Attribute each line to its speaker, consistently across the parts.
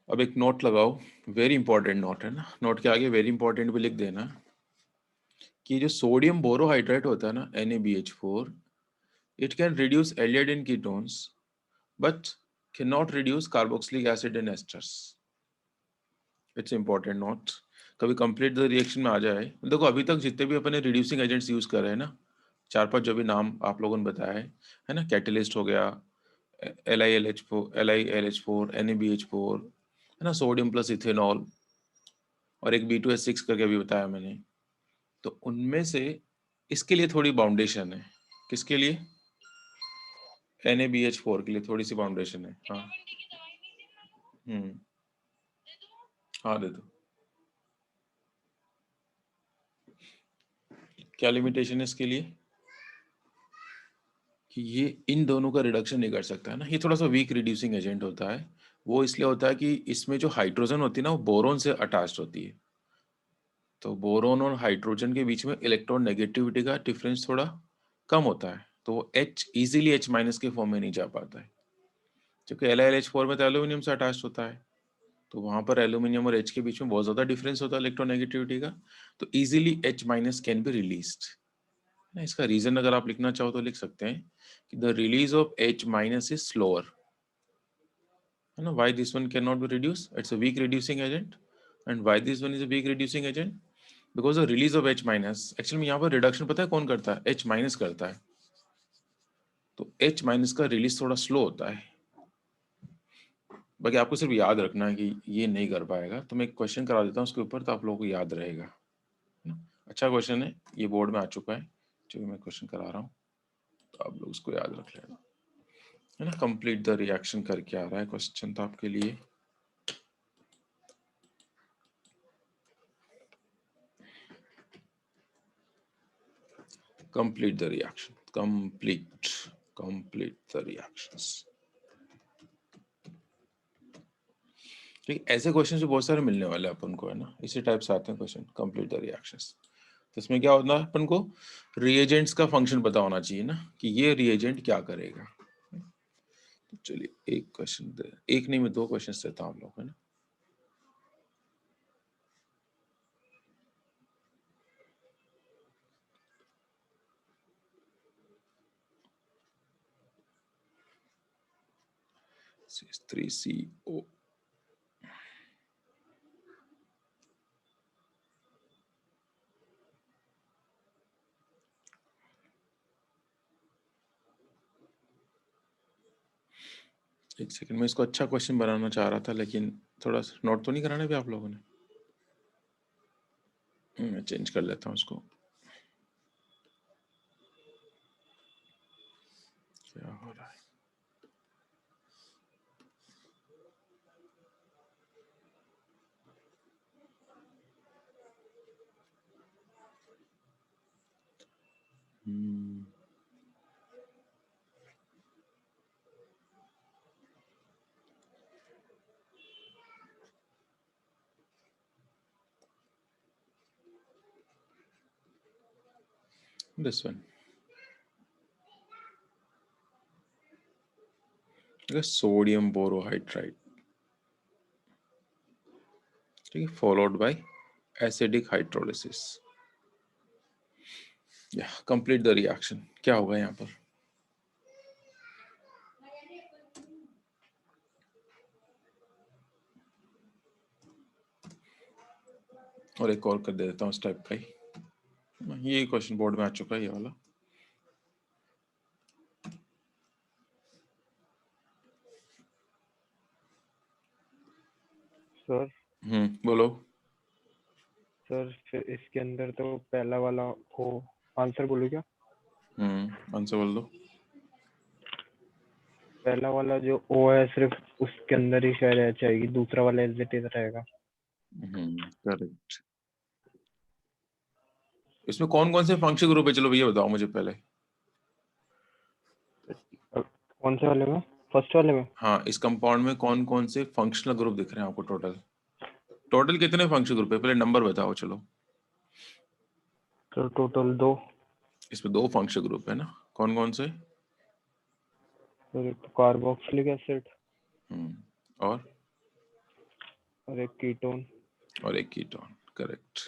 Speaker 1: अब एक नोट लगाओ, वेरी इंपॉर्टेंट नोट है ना, नोट के आगे वेरी इंपॉर्टेंट भी लिख देना कि जो सोडियम बोरोहाइड्रेट होता है ना NaBH4, it can reduce aldehyde in ketones but can not reduce carboxylic acid in asters. It's important note, कभी कंप्लीट द रिएक्शन में आ जाए। देखो अभी तक जितने भी अपने रिड्यूसिंग एजेंट्स यूज कर रहे हैं ना, 4-5 जो भी नाम आप लोगों ने बताया है ना, कैटेलिस्ट हो गया, LiLH4, NaBH4, है ना, सोडियम प्लस इथेनॉल, और एक B2H6 करके भी बताया मैंने। तो उनमें से इसके लिए थोड़ी बाउंडेशन है। किसके लिए? NaBH4 के लिए थोड़ी सी बाउंडेशन है। हाँ हाँ दे दो। क्या लिमिटेशन है इसके लिए? कि ये इन दोनों का रिडक्शन नहीं कर सकता है ना, ये थोड़ा सा वीक रिड्यूसिंग एजेंट होता है। वो इसलिए होता है कि इसमें जो हाइड्रोजन होती है ना वो बोरोन से अटैच्ड होती है, तो बोरोन और हाइड्रोजन के बीच में इलेक्ट्रॉन नेगेटिविटी का डिफरेंस थोड़ा कम होता है, तो वो H इजीली H- के फॉर्म में नहीं जा पाता है। क्योंकि LiLH4 में तो एल्यूमिनियम से अटैच होता है, तो वहां पर एल्यूमिनियम और H के बीच में बहुत ज्यादा डिफरेंस होता है इलेक्ट्रोनेगेटिविटी का, तो easily H- can be released. इसका रीजन अगर आप लिखना चाहो तो लिख सकते हैं कि the release of H- is slower, है ना। Why this one can not be reduce? It's a weak reducing agent. And why this one is a weak reducing agent? Because the release of H-, actually में यहाँ पर reduction पता है कौन करता है? H- करता है, तो H- का रिलीज थोड़ा स्लो होता है। बाकी आपको सिर्फ याद रखना है कि ये नहीं कर पाएगा, तो मैं एक क्वेश्चन करा देता हूँ उसके ऊपर, तो आप लोगों को याद रहेगा, है ना। अच्छा क्वेश्चन है, ये बोर्ड में आ चुका है, जो मैं क्वेश्चन करा रहा हूँ, तो आप लोग उसको याद रख लेना, है ना। कंप्लीट द रिएक्शन करके आ रहा है क्वेश्चन तो आपके लिए। Complete the reaction, complete the reactions. ठीक, ऐसे क्वेश्चन जो बहुत सारे मिलने वाले हैं अपन को, है ना, इसी टाइप से आते हैं क्वेश्चन। कंप्लीट द रिएक्शंस, तो इसमें क्या होना है, अपन को रिएजेंट्स का फंक्शन पता होना चाहिए ना, कि ये रिएजेंट क्या करेगा। तो चलिए एक क्वेश्चन दे, एक नहीं मैं दो क्वेश्चन देता हूँ हम लोग, है ना। C3CO, एक सेकंड में इसको अच्छा क्वेश्चन बनाना चाह रहा था, लेकिन थोड़ा नोट तो नहीं कराना भी आप लोगों ने। मैं चेंज कर लेता हूँ इसको। क्या हो रहा है? दिस वन, सोडियम बोरोहाइड्राइड, ठीक है, फॉलोड बाय एसिडिक हाइड्रोलिसिस। या कंप्लीट द रिएक्शन, क्या होगा यहाँ पर? और एक और कर देता हूँ इस टाइप का ही, ये क्वेश्चन बोर्ड में आ चुका है ये वाला।
Speaker 2: सर
Speaker 1: बोलो।
Speaker 2: सर फिर इसके अंदर तो पहला वाला हो, आंसर बोलो क्या?
Speaker 1: आंसर बोल दो।
Speaker 2: पहला वाला जो ओ है सिर्फ उसके अंदर ही शायद एच आएगी, दूसरा वाला एज इट इज रहेगा।
Speaker 1: करेक्ट। इसमें कौन कौन से फंक्शनल ग्रुप है, चलो भैया बताओ मुझे पहले।
Speaker 2: कौन से वाले में? फर्स्ट वाले में?
Speaker 1: हाँ, इस कंपाउंड में कौन कौन से फंक्शनल ग्रुप दिख रहे हैं आपको? टोटल टोटल कितने फंक्शनल ग्रुप है, पहले नंबर बताओ चलो।
Speaker 2: तो टोटल 2।
Speaker 1: इसमें 2 फंक्शनल ग्रुप है ना, कौन कौन से?
Speaker 2: फिर कार्बोक्सिलिक एसिड
Speaker 1: और
Speaker 2: और एक कीटोन।
Speaker 1: और एक कीटोन, करेक्ट।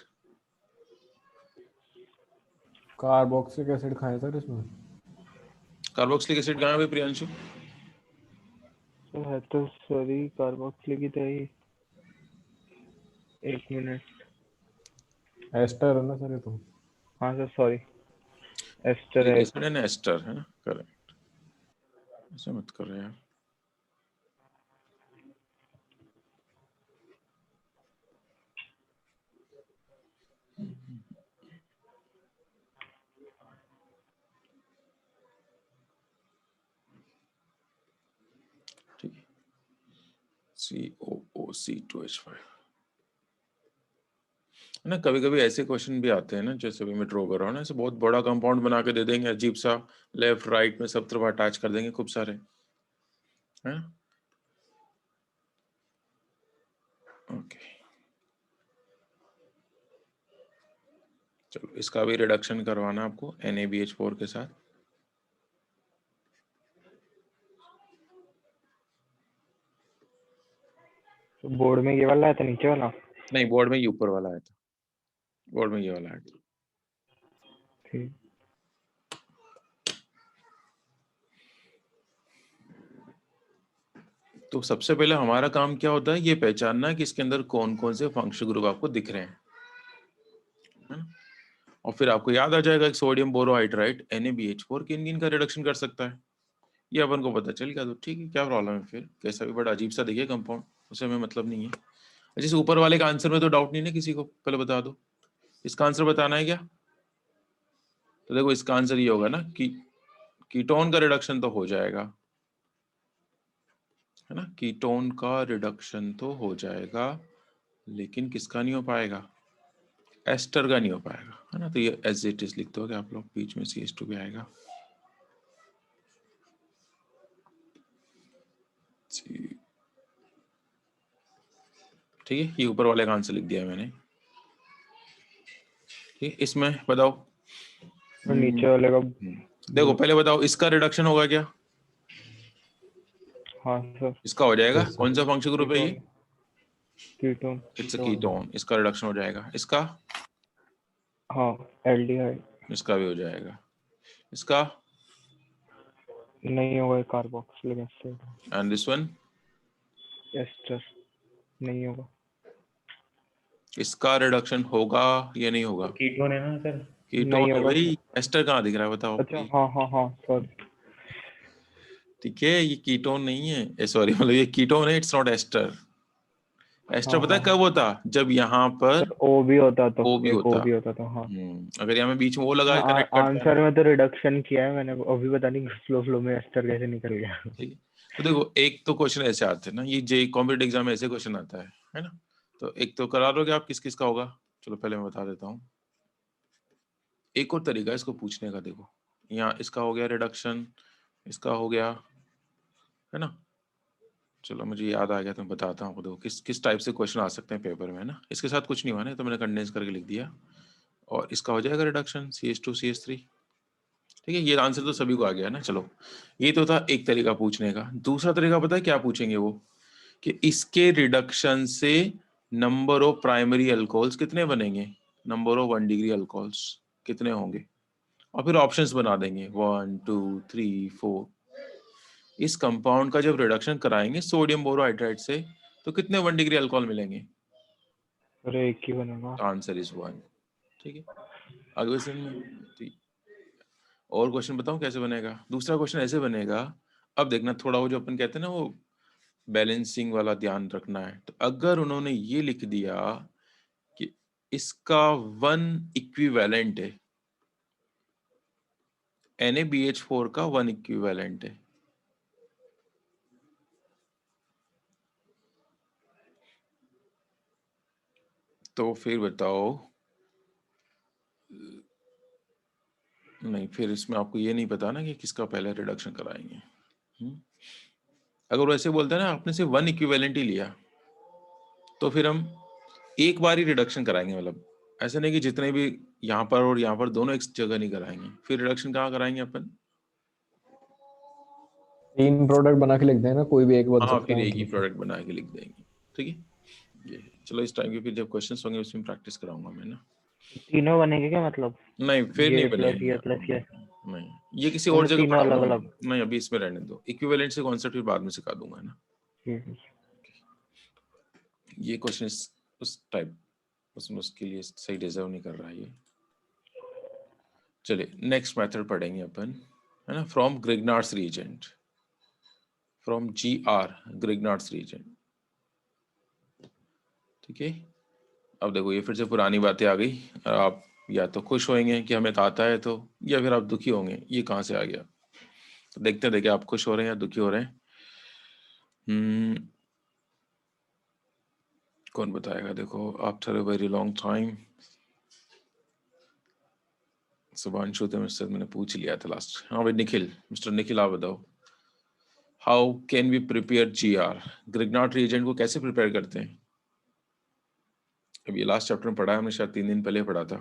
Speaker 3: कार्बोक्सिलिक एसिड खाया सर इसमें।
Speaker 1: कार्बोक्सिलिक एसिड कहाँ है भाई प्रियांशु?
Speaker 2: सर है तो सॉरी कार्बोक्सिलिक ही था ही। एक मिनट।
Speaker 3: एस्टर है ना सर ये तो।
Speaker 2: हाँ सर सॉरी, एस्टर है।
Speaker 1: एसिड एंड एस्टर है ना, करेक्ट। ऐसे मत करो यार। ठीक है, COOC2H5 है ना। कभी कभी ऐसे क्वेश्चन भी आते हैं ना, जैसे भी मैं ड्रॉ कर रहा हूँ ना, ऐसे बहुत बड़ा कंपाउंड बना के दे देंगे अजीब सा, लेफ्ट राइट में सब तरफ अटैच कर देंगे खूब सारे, है ना। ओके, चलो इसका भी रिडक्शन करवाना आपको NaBH4 के साथ।
Speaker 2: तो बोर्ड में ये वाला है था, नीचे वाला?
Speaker 1: नहीं, बोर्ड में ये ऊपर वाला है, बोर्ड में ये वाला है।
Speaker 2: ठीक।
Speaker 1: तो सबसे पहले हमारा काम क्या होता है, ये पहचानना कि इसके अंदर कौन कौन से फंक्शनल ग्रुप आपको दिख रहे हैं, है ना। और फिर आपको याद आ जाएगा कि सोडियम बोरोहाइड्राइड NaBH4 किन किन का रिडक्शन कर सकता है, ये अपन को पता चल गया। तो ठीक है, क्या प्रॉब्लम है फिर, कैसा भी बड़ा अजीब सा दिखे कंपाउंड, उसे हमें मतलब नहीं है। जैसे ऊपर वाले का आंसर में तो डाउट नहीं है किसी को, पहले बता दो इसका आंसर बताना है क्या। तो देखो इसका आंसर ये होगा ना कि कीटोन का रिडक्शन तो हो जाएगा, है ना, कीटोन का रिडक्शन तो हो जाएगा, लेकिन किसका नहीं हो पाएगा, एस्टर का नहीं हो पाएगा, है ना। तो ये एज इट इज लिख दोगे आप लोग, बीच में CH2 भी आएगा। ठीक है, ये ऊपर वाले का आंसर लिख दिया है मैंने। ठीक है, इसमें बताओ।
Speaker 2: और नीचे वाले का?
Speaker 1: देखो पहले बताओ इसका रिडक्शन होगा क्या।
Speaker 2: हाँ सर।
Speaker 1: इसका हो जाएगा,
Speaker 3: Yes, sir.
Speaker 1: कौन सा फंक्शन ग्रुप है ये,
Speaker 2: कीटोन।
Speaker 1: इट्स अ कीटोन, इसका रिडक्शन हो जाएगा। इसका,
Speaker 2: हाँ एल्डिहाइड।
Speaker 1: इसका भी हो जाएगा। इसका,
Speaker 2: नहीं होगा carboxylic acid.
Speaker 1: And this one,
Speaker 2: ester नहीं होगा।
Speaker 1: इसका रिडक्शन होगा या नहीं होगा,
Speaker 4: कीटोन है ना सर?
Speaker 1: कीटोन
Speaker 2: नहीं
Speaker 1: है
Speaker 2: होगा
Speaker 1: भाई।
Speaker 2: सर।
Speaker 1: एस्टर कहाँ दिख रहा है बताओ
Speaker 2: अच्छा
Speaker 1: भाई।
Speaker 2: हाँ हाँ हाँ सॉरी।
Speaker 1: ठीक है, ये कीटोन नहीं है, सॉरी मतलब ये कीटोन है, इट्स नॉट एस्टर। एस्टर
Speaker 2: हाँ
Speaker 1: पता है
Speaker 2: हाँ
Speaker 1: कब होता, जब यहाँ पर
Speaker 2: सर, ओ भी होता तो,
Speaker 1: ओ भी
Speaker 2: एक ओ
Speaker 1: होता।
Speaker 2: भी होता तो हाँ।
Speaker 1: अगर यहाँ में बीच में वो लगा के
Speaker 2: हाँ
Speaker 1: कनेक्ट करता है ना।
Speaker 2: आंसर में तो रिडक्शन किया है मैंने, अभी पता नहीं फ्लो फ्लो में एस्टर कैसे निकल गया।
Speaker 1: ठीक है, तो देखो एक तो क्वेश्चन ऐसे आते हैं ना, ये जे कॉम्पिटेटिव एग्जाम में ऐसे क्वेश्चन आता है ना। तो एक तो करा लोगे आप किस किस का होगा। चलो पहले मैं बता देता हूँ, एक और तरीका है इसको पूछने का। देखो यहाँ इसका हो गया रिडक्शन, इसका हो गया, है ना। चलो मुझे याद आ गया तो मैं बताता हूँ, देखो किस किस टाइप से क्वेश्चन आ सकते हैं पेपर में, है ना। इसके साथ कुछ नहीं हुआ ना, तो मैंने कंडेंस करके लिख दिया। और इसका हो जाएगा रिडक्शन CH2 CH3। ठीक है, ये आंसर तो सभी को आ गया ना। चलो ये तो था एक तरीका पूछने का। दूसरा तरीका पता है क्या पूछेंगे वो, कि इसके रिडक्शन से नंबर ऑफ प्राइमरी अल्कोहल्स कितने बनेंगे, नंबर ऑफ 1 डिग्री अल्कोहल्स कितने होंगे, और फिर ऑप्शंस बना देंगे 1 2 3 4। इस कंपाउंड का जब रिडक्शन कराएंगे सोडियम बोरोहाइड्राइड से, तो कितने 1 डिग्री अल्कोहल मिलेंगे,
Speaker 2: अरे एक ही बनेगा।
Speaker 1: Answer is 1। ठीक है, अगले क्वेश्चन में और क्वेश्चन बताऊं कैसे बनेगा। दूसरा क्वेश्चन ऐसे बनेगा, अब देखना थोड़ा वो जो अपन कहते हैं ना, वो बैलेंसिंग वाला ध्यान रखना है। तो अगर उन्होंने ये लिख दिया कि इसका 1 इक्विवेलेंट है, NaBH4 का 1 इक्विवेलेंट है, तो फिर बताओ। नहीं, फिर इसमें आपको ये नहीं पता ना कि किसका पहले रिडक्शन कराएंगे। अगर वो ऐसे बोलते हैं ना आपने सिर्फ 1 इक्विवेलेंट ही लिया, तो फिर हम एक बार ही रिडक्शन कराएंगे। मतलब ऐसा नहीं कि जितने भी यहाँ पर और यहाँ पर दोनों एक जगह नहीं कराएंगे। फिर रिडक्शन कहाँ कराएंगे अपन,
Speaker 3: 3 प्रोडक्ट बना के लिख देना, कोई भी एक बन
Speaker 1: हाँ
Speaker 3: सकता
Speaker 1: फिर
Speaker 3: है
Speaker 1: एक ही
Speaker 3: मतलब।
Speaker 1: प्रोडक्ट बना के लिख देंगे। ठीक है, ये चलो इस टाइम के फिर जब क्वेश्चंस होंगे उसमें प्रैक्टिस कराऊंगा मैं ना।
Speaker 2: तीनों बनेंगे क्या मतलब?
Speaker 1: नहीं फिर
Speaker 2: ये
Speaker 1: नहीं
Speaker 2: प्लस
Speaker 1: बनेंगे,
Speaker 2: ये प्लस ये,
Speaker 1: नहीं ये किसी और
Speaker 2: मतलब
Speaker 1: जगह
Speaker 2: तीनों अलग
Speaker 1: पढ़ाऊंगा
Speaker 2: अलग?
Speaker 1: मैं। नहीं अभी इसमें रहने दो, इक्विवेलेंट से कॉन्सेप्ट फिर बाद में सिखा दूंगा ना। ये क्वेश्चन उस टाइप उसमें उसके लिए सही डिजर्व नहीं कर रहा है ये। चलिए नेक्स्ट मेथड पढ़ेंगे अपन, है ना, from Grignard's reagent, from GR Grignard's reagent. ठीक है, अब देखो ये फिर से पुरानी बातें आ गई, और आप या तो खुश होंगे कि हमें तो आता है तो, या फिर आप दुखी होंगे ये कहाँ से आ गया। तो देखते देखिए आप खुश हो रहे हैं या दुखी हो रहे हैं। कौन बताएगा? देखो after a very long time, Subhanshu तो मुझसे मैंने पूछ लिया था लास्ट। हाँ भाई निखिल, मिस्टर निखिल आप बताओ, how can we prepare GR Grignard reagent को कैसे प्रिपेयर करते हैं? अब ये लास्ट चैप्टर में पढ़ा है हमने, शायद 3 दिन पहले पढ़ा था।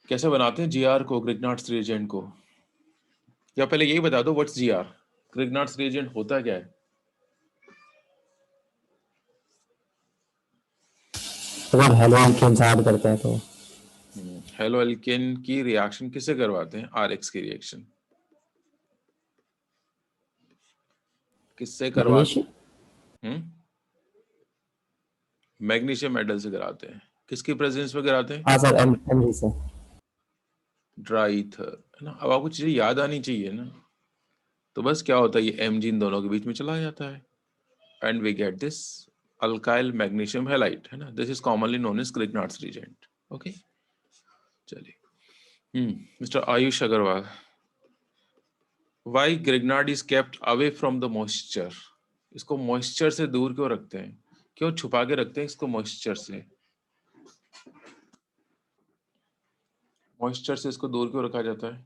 Speaker 1: कैसे बनाते हैं GR को, ग्रिग्नार्ड्स रीजेंट को? या पहले यही बता दो व्हाट्स GR, ग्रिग्नार्ड्स रीजेंट होता क्या है?
Speaker 4: अगर हेलो एल्केन्स ऐड करते हैं तो
Speaker 1: हेलो एल्केन की रिएक्शन किससे करवाते हैं? RX की रिएक्शन किससे करवाते हैं? मैग्नीशियम मेटल से कराते हैं। किसकी प्रेजेंस में कराते हैं?
Speaker 4: हाँ सर एमजी से।
Speaker 1: ड्राई ईथर, है ना। अब आपको चीजें याद आनी चाहिए ना, तो बस क्या होता है ये Mg इन दोनों के बीच में चला जाता है and we get this alkyl magnesium halide, है ना। This is commonly known as Grignard's reagent. Okay चलिए, mister Ayush Agarwal, why Grignard is kept away from the moisture? इसको मॉइस्चर से दूर क्यों रखते हैं, क्यों छुपा के रखते हैं इसको मॉइस्चर से? मॉइस्चर से इसको दूर क्यों रखा जाता है?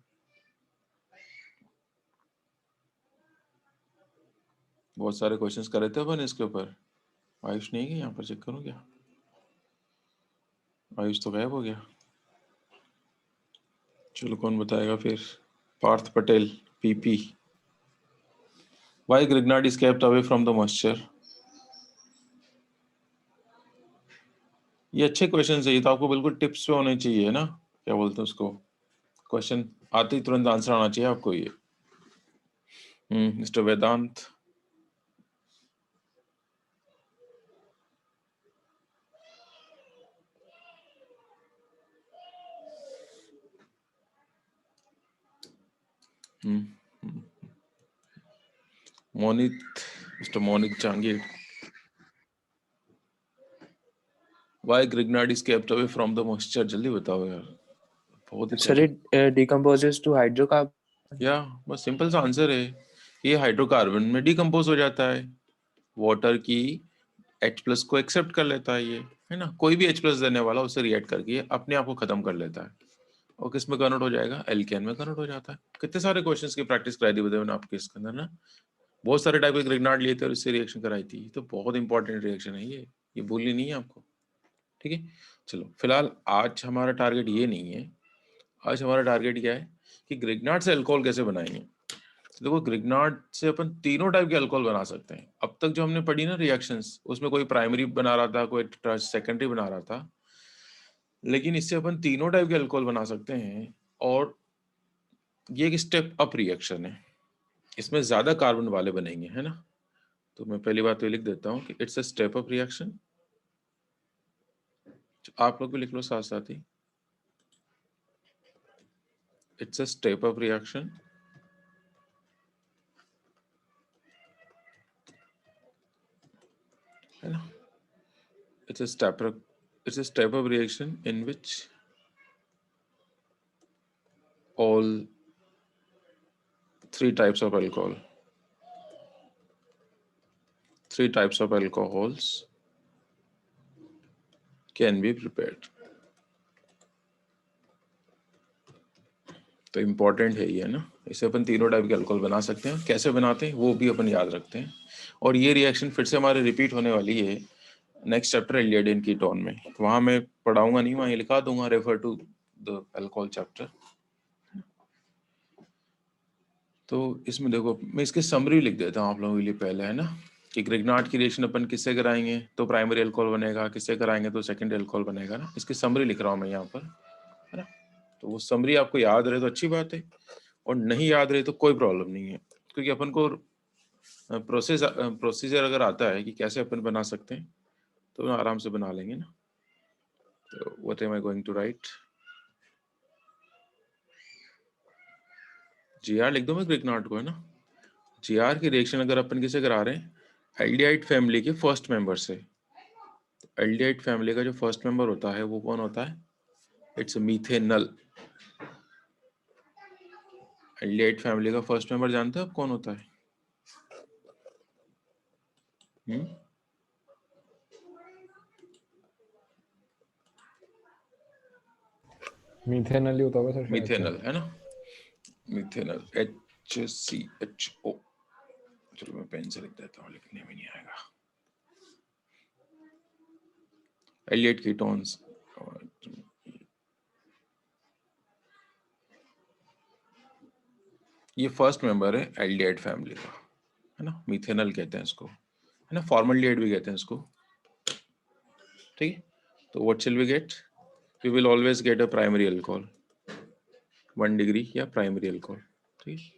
Speaker 1: बहुत सारे क्वेश्चंस कर रहे थे अपन इसके ऊपर। आयुष नहीं है यहाँ पर, चेक करूँ क्या? आयुष तो गायब हो गया। चलो कौन बताएगा फिर? Parth Patel PP, why Grignard is kept away from the moisture? ये अच्छे क्वेश्चन है, ये तो आपको बिल्कुल टिप्स पे होने चाहिए ना, क्या बोलते हैं उसको, क्वेश्चन आते ही तुरंत आंसर आना चाहिए आपको ये। Mister Vedant, Monit, mister Monit Jahangir, why Grignard is kept away from the moisture? जल्दी बताओ यार, बहुत ही
Speaker 5: Sir, it decomposes to hydrocarbon.
Speaker 1: या बस सिंपल सा आंसर है, ये हाइड्रोकार्बन में डिकम्पोज हो जाता है, वाटर की H+ को एक्सेप्ट कर लेता है ये, है ना। कोई भी H+ देने वाला उसे रिएक्ट करके अपने आप को खत्म कर लेता है, और किस में कन्वर्ट हो जाएगा? एल्केन में कन्वर्ट हो जाता है। कितने सारे क्वेश्चंस की प्रैक्टिस कराई थी बताओ मैंने आपके इसके अंदर ना, बहुत सारे टाइप के ग्रिग्नार्ड लिए थे और इससे रिएक्शन कराई थी। तो बहुत इंपॉर्टेंट रिएक्शन है ये भूलनी नहीं है आपको। ठीक है, चलो फिलहाल आज हमारा टारगेट ये नहीं है। आज हमारा टारगेट क्या है कि ग्रिग्नार्ड से अल्कोहल कैसे बनाएंगे। देखो ग्रिग्नार्ड से अपन तीनों टाइप के अल्कोहल बना सकते हैं। अब तक जो हमने पढ़ी ना रिएक्शंस, उसमें कोई प्राइमरी बना रहा था, कोई सेकेंडरी बना रहा था, लेकिन इससे अपन तीनों टाइप के अल्कोहल बना सकते हैं। और ये एक स्टेप अप रिएक्शन है, इसमें ज्यादा कार्बन वाले बनेंगे, है ना। तो मैं पहली बात तो लिख देता हूँ कि it's a step up reaction. आप लोग भी लिख लो साथ साथ ही, it's a step up reaction. है ना, it's a step up reaction in which all 3 types of alcohols can be prepared. तो इम्पोर्टेंट है ये ना, इसे अपन तीनों टाइप के अल्कोहल बना सकते हैं। कैसे बनाते हैं वो भी अपन याद रखते हैं। और ये रिएक्शन फिर से हमारे रिपीट होने वाली है नेक्स्ट चैप्टर एल्डिहाइड कीटोन में। तो वहां मैं पढ़ाऊंगा नहीं, वहां लिखा दूंगा refer to the alcohol chapter. तो इसमें देखो मैं इसकी समरी लिख देता हूँ आप लोगों के लिए पहले, है ना। कि ग्रिग्नार्ड की रिएक्शन अपन किससे कराएंगे तो प्राइमरी अल्कोहल बनेगा, किससे कराएंगे तो सेकेंडरी अल्कोहल बनेगा ना। इसकी समरी लिख रहा हूँ मैं यहाँ पर, है ना। तो वो समरी आपको याद रहे तो अच्छी बात है, और नहीं याद रहे तो कोई प्रॉब्लम नहीं है, क्योंकि अपन को प्रोसीजर अगर आता है कि कैसे अपन बना सकते हैं तो आराम से बना लेंगे ना। तो what am I going to write, GR लिख दो मैं ग्रिग्नार्ड को, है ना। जीआर की रिएक्शन अगर अपन किसे करा रहे हैं, एल्डिहाइड फैमिली के फर्स्ट मेंबर से। एल्डिहाइड फैमिली का जो फर्स्ट मेंबर होता है वो कौन होता है, इट्स मीथेनल। एल्डिहाइड फैमिली का फर्स्ट मेंबर जानते हो आप कौन होता है?
Speaker 3: मीथेनल ही होता होगा सर शायद से।
Speaker 1: मिथेनल, है ना, मिथेनल, HCHO। चलो मैं पेन से लिख देता हूँ, लिखने में नहीं आएगा। एलियट कीटोन्स, ये फर्स्ट मेंबर है एल्डिहाइड फैमिली का, है ना। मिथेनल कहते हैं इसको, है ना, फॉर्मल्डिहाइड भी कहते हैं इसको, ठीक है। तो what shall we get, we will always get a primary alcohol 1 degree या प्राइमरी अल्कोहल, ठीक है।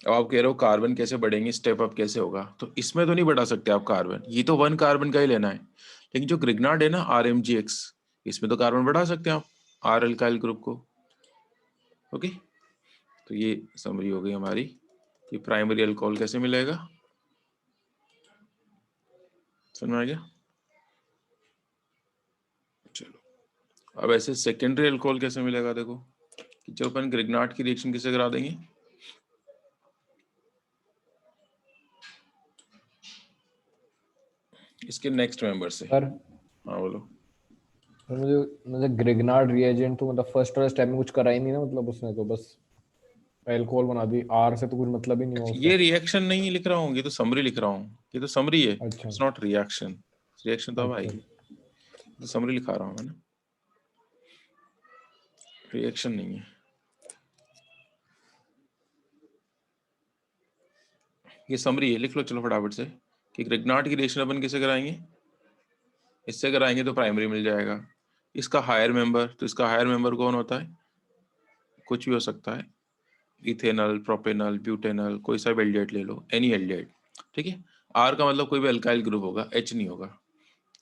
Speaker 1: अब आप कह रहे हो कार्बन कैसे बढ़ेंगे, स्टेप अप कैसे होगा, तो इसमें तो नहीं बढ़ा सकते आप कार्बन, ये तो 1 कार्बन का ही लेना है। लेकिन जो ग्रिग्नार्ड है ना RMGX, इसमें तो कार्बन बढ़ा सकते हैं आप R अल्काइल ग्रुप को, ओके। तो ये समरी हो गई हमारी कि प्राइमरी अल्कोहल कैसे मिलेगा, समझ में आ गया। चलो अब ऐसे सेकेंडरी अल्कोहल कैसे मिलेगा, देखो कि जब अपन ग्रिग्नार्ड की रिएक्शन किसे करा देंगे, इसके नेक्स्ट मेंबर से।
Speaker 3: सर
Speaker 1: हाँ बोलो।
Speaker 3: सर मुझे मुझे ग्रिग्नार्ड रिएजेंट तो मतलब फर्स्ट वाले स्टेप में कुछ करा ही नहीं ना, मतलब उसने तो बस अल्कोहल बना दी, आर से तो कुछ मतलब ही नहीं हुआ उसका।
Speaker 1: ये रिएक्शन नहीं लिख रहा हूँ, ये तो समरी लिख रहा हूँ, ये तो समरी है,
Speaker 3: अच्छा
Speaker 1: इट्स नॉट रिएक्शन। रिएक्शन तो अब
Speaker 3: अच्छा
Speaker 1: आएगी, तो समरी लिखा रहा हूँ मैं ना, रिएक्शन नहीं है। ये समरी है, लिख लो चलो फटाफट से कि ग्रिग्नार्ड की रिएक्शन अपन किसे कराएंगे, इससे कराएंगे तो प्राइमरी मिल जाएगा। इसका हायर मेंबर, तो इसका हायर मेंबर कौन होता है, कुछ भी हो सकता है, इथेनल, प्रोपेनल, ब्यूटेनल, कोई सा भी एल्डिहाइड ले लो, एनी एल्डिहाइड, ठीक है। आर का मतलब कोई भी अल्काइल ग्रुप होगा, H नहीं होगा।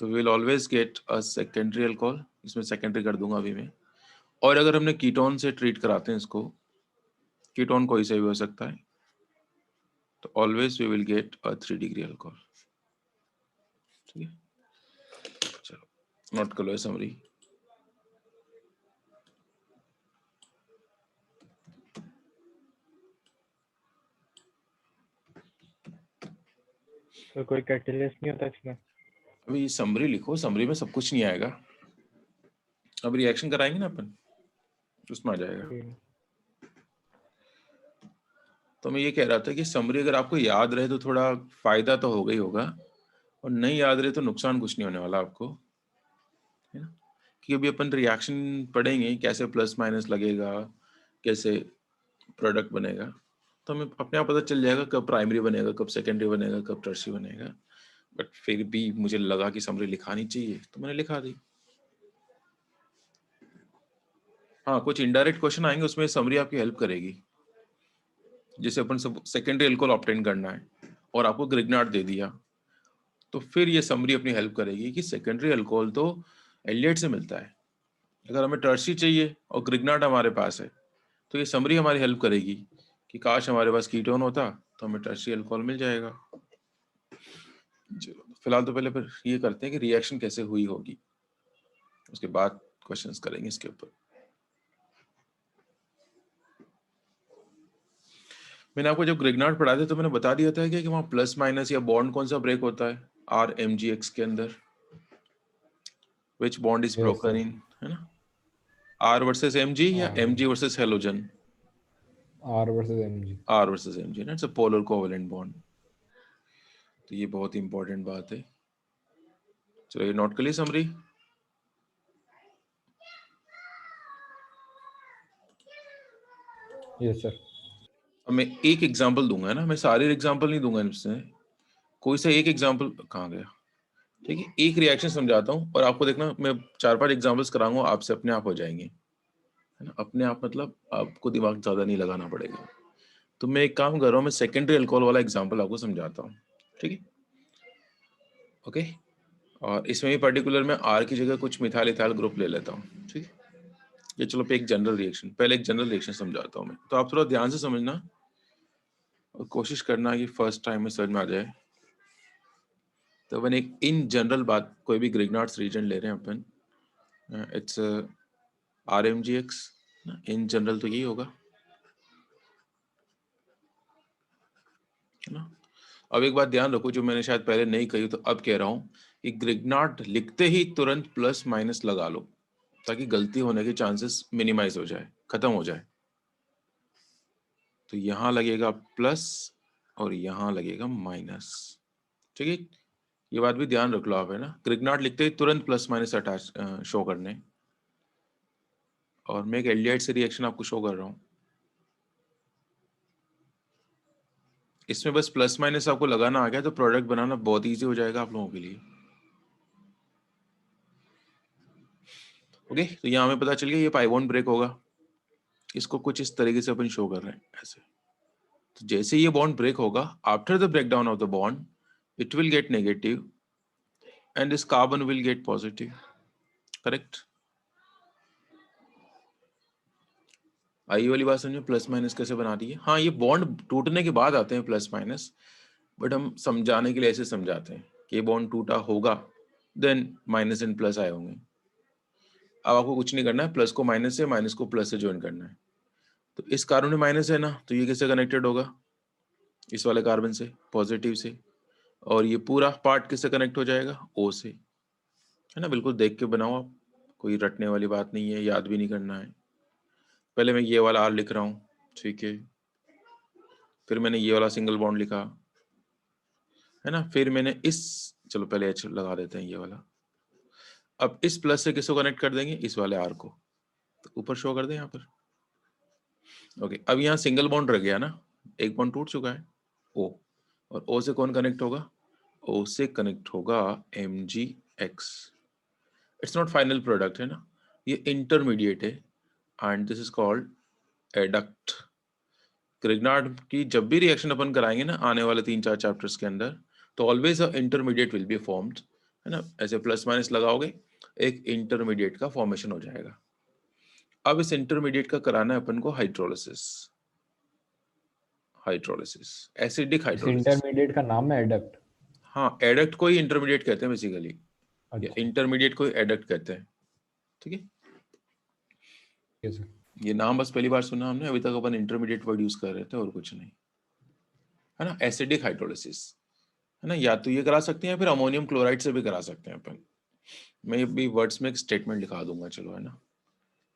Speaker 1: तो we will always get a secondary alcohol, इसमें सेकेंडरी कर दूंगा अभी मैं। और अगर हमने कीटोन से ट्रीट कराते हैं इसको, कीटोन कोई से भी हो सकता है, तो always we will get a 3 degree alcohol, ठीक है। चलो नोट कर लो समरी।
Speaker 2: तो कोई कैटलिस्ट नहीं होता इसमें?
Speaker 1: अभी समरी लिखो, समरी में सब कुछ नहीं आएगा, अब रिएक्शन कराएंगे ना अपन, उसमें आ जाएगा। तो मैं ये कह रहा था कि समरी अगर आपको याद रहे तो थोड़ा फायदा तो होगा ही होगा, और नहीं याद रहे तो नुकसान कुछ नहीं होने वाला आपको, है ना। कि अभी अपन रिएक्शन पढ़ेंगे कैसे प्लस माइनस लगेगा, कैसे प्रोडक्ट बनेगा, तो हमें अपने आप पता चल जाएगा कब प्राइमरी बनेगा, कब सेकेंडरी बनेगा, कब टर्शियरी बनेगा। बट फिर भी मुझे लगा कि समरी लिखानी चाहिए तो मैंने लिखा दी। हाँ कुछ इनडायरेक्ट क्वेश्चन आएंगे उसमें समरी आपकी हेल्प करेगी। जैसे अपन सब सेकेंडरी अल्कोहल ऑब्टेन करना है और आपको ग्रिग्नार्ड दे दिया, तो फिर ये समरी अपनी हेल्प करेगी कि सेकेंडरी अल्कोहल तो एल्डिहाइड से मिलता है, अगर हमें टर्शी चाहिए और ग्रिग्नार्ड हमारे पास है, तो ये समरी हमारी हेल्प करेगी कि काश हमारे पास कीटोन होता तो हमें टर्शी अल्कोहल मिल जाएगा। चलो फिलहाल तो पहले फिर ये करते हैं कि रिएक्शन कैसे हुई होगी, उसके बाद क्वेश्चंस करेंगे इसके ऊपर। मैंने आपको जब ग्रिग्नार्ड पढ़ाया था तो मैंने बता दिया था कि वहाँ प्लस माइनस या बॉन्ड कौन सा ब्रेक होता है RMGX के अंदर, which bond is
Speaker 3: yes
Speaker 1: broken
Speaker 3: sir,
Speaker 1: इन, है ना, R वर्सेस MG या MG versus halogen,
Speaker 3: R versus MG.
Speaker 1: R versus MG, it's a polar covalent bond. तो ये बहुत ही इंपॉर्टेंट बात है। चलो ये नोट कर ली समरी।
Speaker 3: Yes sir.
Speaker 1: अब मैं एक एग्जांपल दूंगा ना, मैं सारे एग्जांपल नहीं दूंगा इसमें, कोई सा एक एग्जांपल कहाँ गया, ठीक है, एक रिएक्शन समझाता हूँ और आपको देखना मैं 4-5 एग्जांपल्स कराऊंगा, आपसे अपने आप हो जाएंगे, है ना, अपने आप मतलब आपको दिमाग ज्यादा नहीं लगाना पड़ेगा। तो मैं एक काम कर रहा हूँ, मैं सेकेंडरी अल्कोहल वाला एग्जांपल आपको समझाता हूँ, ठीक है, ओके। और इसमें भी पर्टिकुलर में आर की जगह कुछ मिथाइल इथाइल ग्रुप ले लेता हूँ, ठीक है। ये चलो पे एक जनरल रिएक्शन, पहले एक जनरल रिएक्शन समझाता हूँ मैं, तो आप थोड़ा ध्यान से समझना और कोशिश करना कि फर्स्ट टाइम में समझ में आ जाए। तो अपन एक इन जनरल बात, कोई भी ग्रिग्नार्ड्स रीजन ले रहे हैं अपन, इट्स RMGX ना, इन जनरल तो यही होगा, है ना। अब एक बात ध्यान रखो जो मैंने शायद पहले नहीं कही तो अब कह रहा हूँ कि ग्रिग्नार्ड लिखते ही तुरंत प्लस माइनस लगा लो ताकि गलती होने के चांसेस मिनिमाइज हो जाए, खत्म हो जाए। तो यहाँ लगेगा प्लस और यहाँ लगेगा माइनस, ठीक है। ये बात भी ध्यान रख लो आप, है ना, ग्रिग्नार्ड लिखते ही तुरंत प्लस माइनस अटैच शो करने। और मैं एक एल्डिहाइड से रिएक्शन आपको शो कर रहा हूँ, इसमें बस प्लस माइनस आपको लगाना आ गया तो प्रोडक्ट बनाना बहुत इजी हो जाएगा आप लोगों के लिए, ओके। तो यहाँ हमें पता चल गया ये पाई बॉन्ड ब्रेक होगा, इसको कुछ इस तरीके से अपन शो कर रहे हैं ऐसे। तो जैसे ये बॉन्ड ब्रेक होगा, after the breakdown of the bond it will get negative and this carbon will get positive, correct. आई वाली बात समझो, प्लस माइनस कैसे बना दी है। हाँ, ये बॉन्ड टूटने के बाद आते हैं प्लस माइनस, बट हम समझाने के लिए ऐसे समझाते हैं कि बॉन्ड टूटा होगा देन माइनस एंड प्लस आए होंगे। अब आपको कुछ नहीं करना है, प्लस को माइनस से, माइनस को प्लस से ज्वाइन करना है। तो इस कार्बन में माइनस है ना, तो ये किससे कनेक्टेड होगा, इस वाले कार्बन से, पॉजिटिव से। और ये पूरा पार्ट किससे कनेक्ट हो जाएगा, O से, है ना। बिल्कुल देख के बनाओ आप, कोई रटने वाली बात नहीं है, याद भी नहीं करना है। पहले मैं ये वाला R लिख रहा हूँ, ठीक है, फिर मैंने ये वाला सिंगल बॉन्ड लिखा, है ना, फिर मैंने इस, चलो पहले H लगा देते हैं ये वाला। अब इस प्लस से किसको कनेक्ट कर देंगे, इस वाले R को, तो ऊपर शो कर दें यहाँ पर, ओके। अब यहाँ सिंगल बॉन्ड रह गया ना, एक बॉन्ड टूट चुका है, O, और O से कौन कनेक्ट होगा, O से कनेक्ट होगा MgX। It's not final product, है ना, ये इंटरमीडिएट है and this is called adduct. Grignard की जब भी रिएक्शन अपन कराएंगे ना आने वाले 3-4 चैप्टर्स के अंदर, तो always a intermediate will be formed, है ना। ऐसे प्लस माइनस लगाओगे एक इंटरमीडिएट का फॉर्मेशन हो जाएगा। अब इस इंटरमीडिएट का कराना है अपन को hydrolysis, hydrolysis, acidic hydrolysis.
Speaker 3: Intermediate का नाम है एडक्ट।
Speaker 1: हाँ, एडक्ट को ही इंटरमीडिएट कहते हैं बेसिकली, या
Speaker 3: अच्छा,
Speaker 1: इंटरमीडिएट को ही एडक्ट कहते हैं, ठीक है।
Speaker 3: yes, sir.
Speaker 1: ये नाम बस पहली बार सुना हमने, अभी तक अपन इंटरमीडिएट वर्ड यूज कर रहे थे और कुछ नहीं, है ना। एसिडिक हाइड्रोलिसिस, है ना, या तो ये करा सकते हैं फिर अमोनियम क्लोराइड से भी करा सकते हैं अपन। मैं ये भी वर्ड्स में एक स्टेटमेंट लिखा दूंगा, चलो, है ना,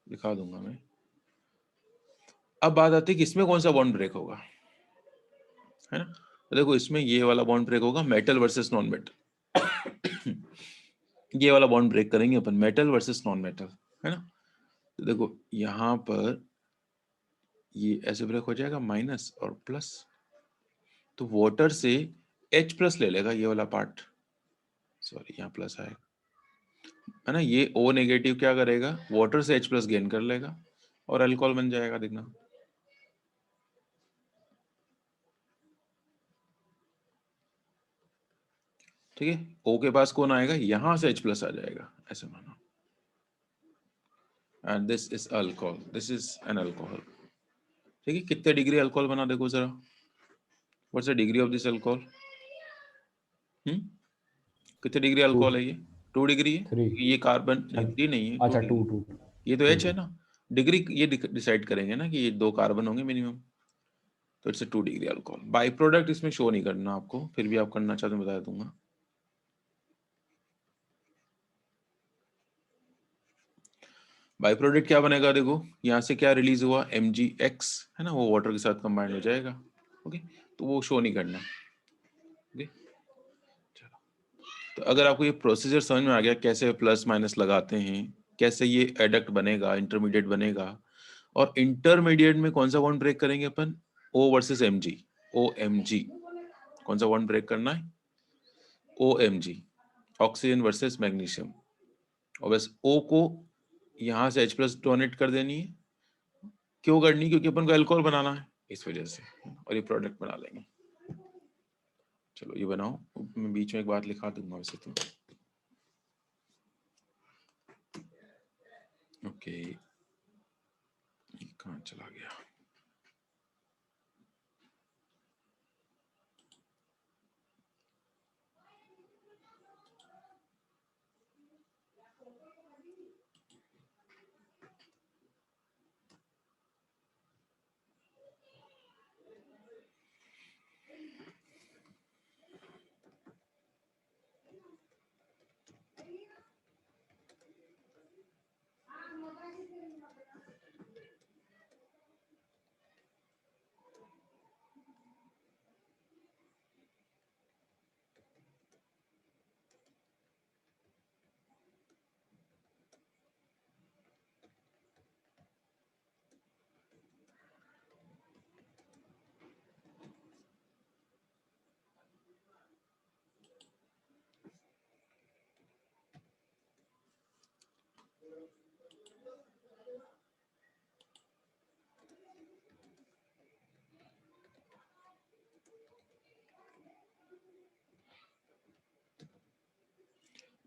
Speaker 1: लिखा दूंगा मैं। अब बात आती है कि इसमें कौन सा बॉन्ड ब्रेक होगा, है ना। तो देखो इसमें ये वाला बॉन्ड ब्रेक होगा, मेटल वर्सेस नॉन मेटल। ये वाला बॉन्ड ब्रेक करेंगे अपन, मेटल वर्सेस नॉन मेटल, है ना। तो देखो यहाँ पर ये ऐसे ब्रेक हो जाएगा, माइनस और प्लस, तो वाटर से H प्लस ले लेगा ये वाला पार्ट, सॉरी यहाँ प्लस आएगा, है ना। ये O नेगेटिव क्या करेगा, वाटर से H प्लस गेन कर लेगा और अल्कोहल बन जाएगा, देखना। ठीक है, O के पास कौन आएगा, यहां से H प्लस आ जाएगा, ऐसे मानो। And this is alcohol, this is an alcohol, ठीक है। कितने डिग्री अल्कोहल बना देखो जरा, what's the degree of this alcohol, कितने डिग्री अल्कोहल है ये, 2 डिग्री है।
Speaker 3: 3,
Speaker 1: ये कार्बन 3 नहीं है, 2
Speaker 3: अच्छा 2
Speaker 1: डिग्री,
Speaker 3: 2,
Speaker 1: ये तो H है ना। डिग्री ये डिसाइड करेंगे ना कि ये 2 कार्बन होंगे मिनिमम, तो it's 2 degree alcohol. By product इसमें शो नहीं करना आपको, फिर भी आप करना चाहते हैं बता दूंगा। बाई प्रोडक्ट क्या बनेगा, देखो यहाँ से क्या रिलीज हुआ, MgX, है ना, वो वाटर के साथ कंबाइंड हो जाएगा, ओके। तो वो शो नहीं करना, ओके। चलो, तो अगर आपको ये प्रोसीजर समझ में आ गया कैसे प्लस माइनस लगाते हैं, कैसे ये एडक्ट बनेगा, इंटरमीडिएट बनेगा, और इंटरमीडिएट में कौन सा बॉन्ड ब्रेक करेंगे अपन, O वर्सेस Mg, OMG, कौन सा वन ब्रेक करना है? OMG, ऑक्सीजन वर्सेस मैग्नीशियम, और बस O को यहाँ से H+ डोनेट कर देनी है। क्यों करनी? क्योंकि अपन को अल्कोहल बनाना है, इस वजह से, और ये प्रोडक्ट बना लेंगे। चलो ये बनाओ, मैं बीच में एक बात लिखा दूंगा वैसे तो। ओके, कहाँ चला गया?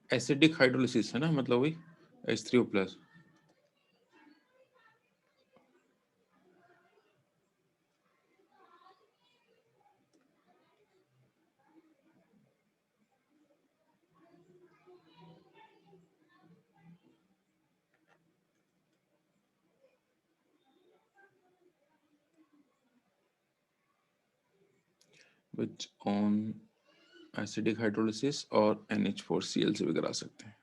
Speaker 1: एसिडिक हाइड्रोलिसिस है ना, मतलब वही H3O+। which on acidic hydrolysis और NH4Cl से भी करा सकते हैं।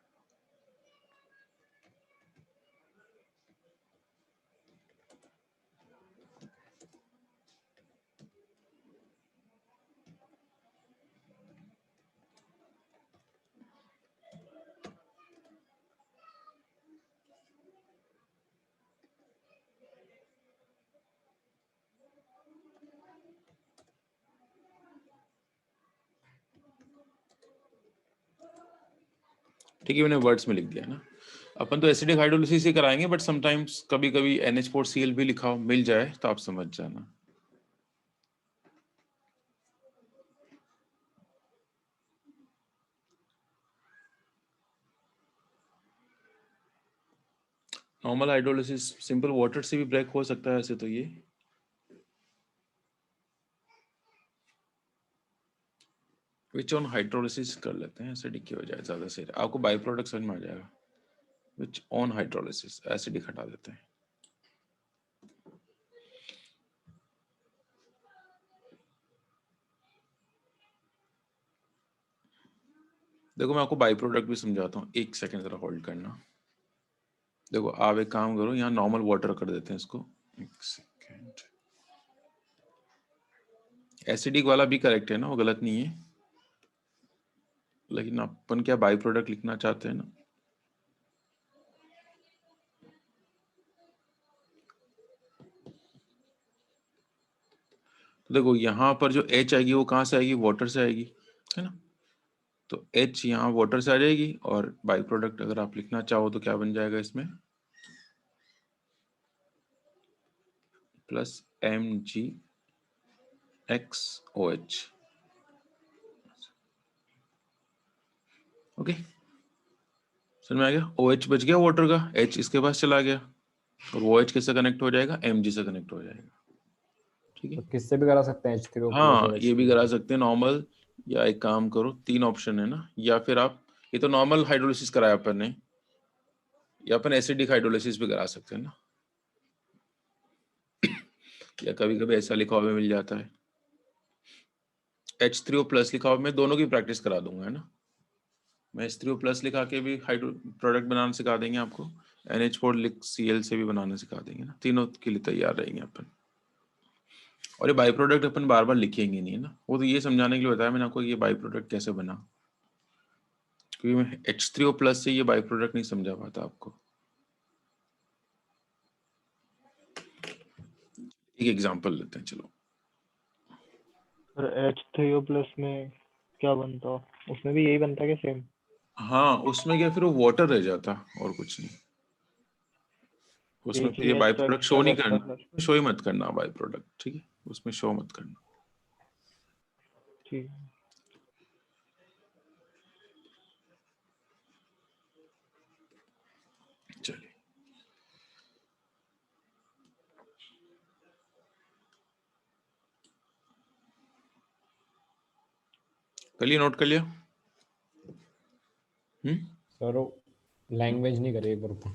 Speaker 1: ठीक है, मैंने वर्ड्स में लिख दिया ना। अपन तो एसिडिक हाइड्रोलिसिस ही कराएंगे, बट समटाइम्स कभी कभी NH4Cl भी लिखा हो, मिल जाए तो आप समझ जाना। नॉर्मल हाइड्रोलिसिस सिंपल वाटर से भी ब्रेक हो सकता है ऐसे तो। ये विच ऑन हाइड्रोलिसिस कर लेते हैं, एसिडिक की वजह ज्यादा सही, आपको बाई प्रोडक्ट समझ में आ जाएगा। विच ऑन हाइड्रोलिसिस, एसिडिक हटा देते हैं। देखो मैं आपको बाई प्रोडक्ट भी समझाता हूँ, एक सेकंड जरा होल्ड करना। देखो आप एक काम करो, यहाँ नॉर्मल वाटर कर देते हैं इसको, एक सेकंड। एसिडिक वाला भी करेक्ट है ना, वो गलत नहीं है, लेकिन अपन क्या बाई प्रोडक्ट लिखना चाहते हैं ना। तो देखो यहाँ पर जो H आएगी वो कहाँ से आएगी? वाटर से आएगी, है ना। तो H यहाँ वाटर से आ जाएगी, और बाई प्रोडक्ट अगर आप लिखना चाहो तो क्या बन जाएगा इसमें? Plus MgXOH। ओके, समझ में आ गया? OH बच गया वाटर का, H इसके पास चला गया, और वो OH किससे कनेक्ट हो जाएगा? Mg से कनेक्ट हो जाएगा। ठीक है,
Speaker 3: तो किससे भी करा सकते हैं H3O+
Speaker 1: हाँ
Speaker 3: और
Speaker 1: ये भी
Speaker 3: H2O।
Speaker 1: करा सकते हैं नॉर्मल, या एक काम करो, 3 ऑप्शन है ना, या फिर आप, ये तो नॉर्मल हाइड्रोलिसिस कराया अपन ने, या अपन एसिडिक हाइड्रोलिसिस भी करा सकते हैं ना, या कभी कभी ऐसा लिखा हुआ मिल जाता है H3O+ लिखा हुआ, मैं दोनों की प्रैक्टिस करा दूंगा, है ना। मैं H3O+ लिखा के भी हाइड्रो प्रोडक्ट बनाना सिखा देंगे आपको, NH4Cl से भी बनाना सिखा देंगे ना, तीनों के लिए तैयार रहेंगे अपन। और ये बाई प्रोडक्ट अपन बार बार लिखेंगे नहीं, है ना, वो तो ये समझाने के लिए बताया मैंने आपको, ये बाई प्रोडक्ट कैसे बना, क्योंकि मैं H3O+ से ये बाई प्रोडक्ट नहीं समझा पाता आपको। एक एग्जांपल लेते हैं, चलो
Speaker 2: और H3O प्लस में क्या बनता? उसमें भी यही बनता है क्या सेम?
Speaker 1: हाँ, उसमें क्या फिर वो वाटर रह जाता और कुछ नहीं। उसमें फिर ये
Speaker 2: HES
Speaker 1: बाई
Speaker 2: तो
Speaker 1: प्रोडक्ट शो
Speaker 2: एक्स्ट्रा
Speaker 1: नहीं
Speaker 2: करता
Speaker 1: करना,
Speaker 2: सर।
Speaker 1: शो ही मत करना बाई प्रोडक्ट, ठीक है, उसमें शो मत करना।
Speaker 2: ठीक है।
Speaker 1: चलिए, कर लिया, नोट कर लिया?
Speaker 3: सर लैंग्वेज नहीं करे एक बार ऊपर।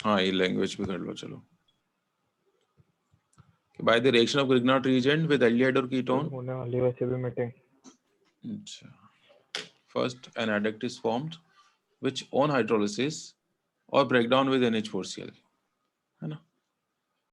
Speaker 1: हाँ, ये लैंग्वेज भी कर लो। चलो, by the reaction of Grignard reagent with aldehyde or
Speaker 2: तो
Speaker 1: ketone,
Speaker 2: होने वाली वैसे भी मीटिंग।
Speaker 1: अच्छा, first an adduct is formed which on hydrolysis or breakdown with NH4Cl, है ना?